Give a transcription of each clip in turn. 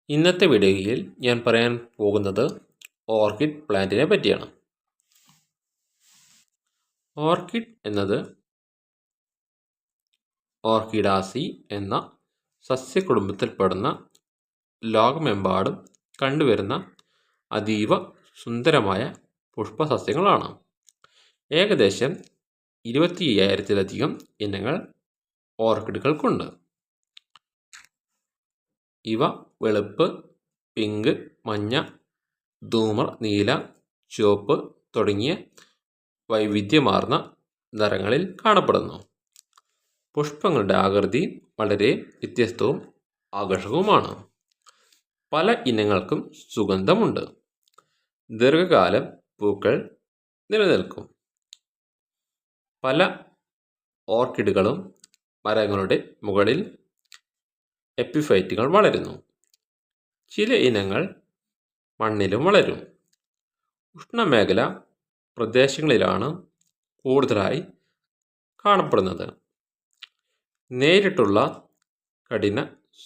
ഇന്നത്തെ വീഡിയോയിൽ ഞാൻ പറയാൻ പോകുന്നത് ഓർക്കിഡ് പ്ലാന്റിനെ പറ്റിയാണ്. ഓർക്കിഡ് എന്നത് ഓർക്കിഡാസി എന്ന സസ്യകുടുംബത്തിൽപ്പെടുന്ന ലോകമെമ്പാടും കണ്ടുവരുന്ന അതീവ സുന്ദരമായ പുഷ്പസസ്യങ്ങളാണ്. ഏകദേശം 25,000-ലധികം ഇനങ്ങൾ ഓർക്കിഡുകൾക്കുണ്ട്. ഇവ വെളുപ്പ്, പിങ്ക്, മഞ്ഞ, ധൂമർ, നീല, ചുവപ്പ് തുടങ്ങിയ വൈവിധ്യമാർന്ന നിറങ്ങളിൽ കാണപ്പെടുന്നു. പുഷ്പങ്ങളുടെ ആകൃതി വളരെ വ്യത്യസ്തവും ആകർഷകവുമാണ്. പല ഇനങ്ങൾക്കും സുഗന്ധമുണ്ട്. ദീർഘകാലം പൂക്കൾ നിലനിൽക്കും. പല ഓർക്കിഡുകളും മരങ്ങളുടെ മുകളിൽ എപ്പിഫൈറ്റുകൾ വളരുന്നു. ചില ഇനങ്ങൾ മണ്ണിലും വളരും. ഉഷ്ണമേഖല പ്രദേശങ്ങളിലാണ് കൂടുതലായി കാണപ്പെടുന്നത്. നേരിട്ടുള്ള കഠിന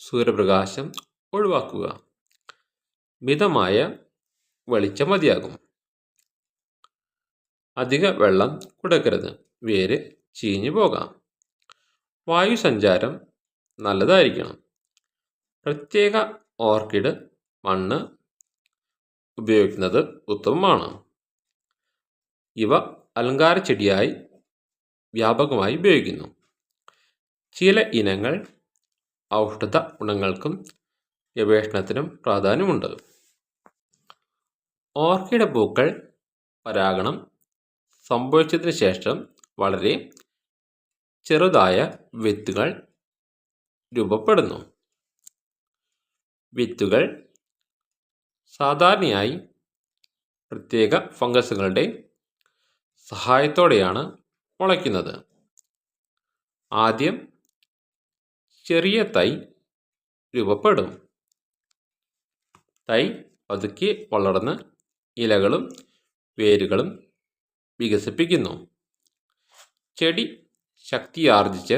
സൂര്യപ്രകാശം ഒഴിവാക്കുക. മിതമായ വെളിച്ചം മതിയാകും. അധിക വെള്ളം കൊടുക്കരുത്, വേര് ചീഞ്ഞു പോകാം. വായുസഞ്ചാരം നല്ലതായിരിക്കണം. പ്രത്യേക ഓർക്കിഡ് മണ്ണ് ഉപയോഗിക്കുന്നത് ഉത്തമമാണ്. ഇവ അലങ്കാര ചെടിയായി വ്യാപകമായി ഉപയോഗിക്കുന്നു. ചില ഇനങ്ങൾ ഔഷധ ഗുണങ്ങൾക്കും ഗവേഷണത്തിനും പ്രാധാന്യമുണ്ട്. ഓർക്കിഡ് പൂക്കൾ പരാഗണം സംഭവിച്ചതിന് ശേഷം വളരെ ചെറുതായ വിത്തുകൾ രൂപപ്പെടുന്നു. വിത്തുകൾ സാധാരണയായി പ്രത്യേക ഫംഗസുകളുടെ സഹായത്തോടെയാണ് മുളയ്ക്കുന്നത്. ആദ്യം ചെറിയ തൈ രൂപപ്പെടും. തൈ പതുക്കെ വളർന്ന് ഇലകളും വേരുകളും വികസിപ്പിക്കുന്നു. ചെടി ശക്തിയാർജിച്ച്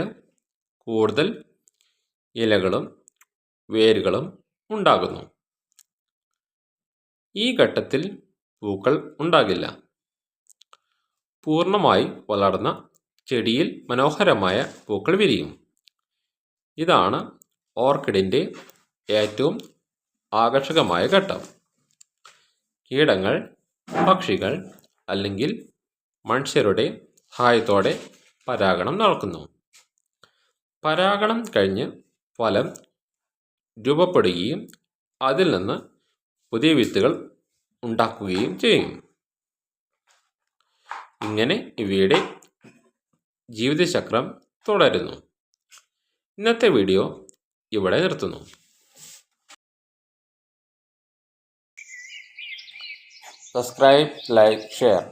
കൂടുതൽ ഇലകളും വേരുകളും ഉണ്ടാകുന്നു. ഈ ഘട്ടത്തിൽ പൂക്കൾ ഉണ്ടാകില്ല. പൂർണ്ണമായി വളർന്ന ചെടിയിൽ മനോഹരമായ പൂക്കൾ വിരിയും. ഇതാണ് ഓർക്കിഡിൻ്റെ ഏറ്റവും ആകർഷകമായ ഘട്ടം. കീടങ്ങൾ, പക്ഷികൾ അല്ലെങ്കിൽ മനുഷ്യരുടെ സഹായത്തോടെ പരാഗണം നടക്കുന്നു. പരാഗണം കഴിഞ്ഞ് ഫലം രൂപപ്പെടുകയും അതിൽ നിന്ന് പുതിയ വിത്തുകൾ ഉണ്ടാക്കുകയും ചെയ്യും. ഇങ്ങനെ ഇവയുടെ ജീവിതചക്രം തുടരുന്നു. ഇന്നത്തെ വീഡിയോ ഇവിടെ നിർത്തുന്നു. Subscribe, like, share.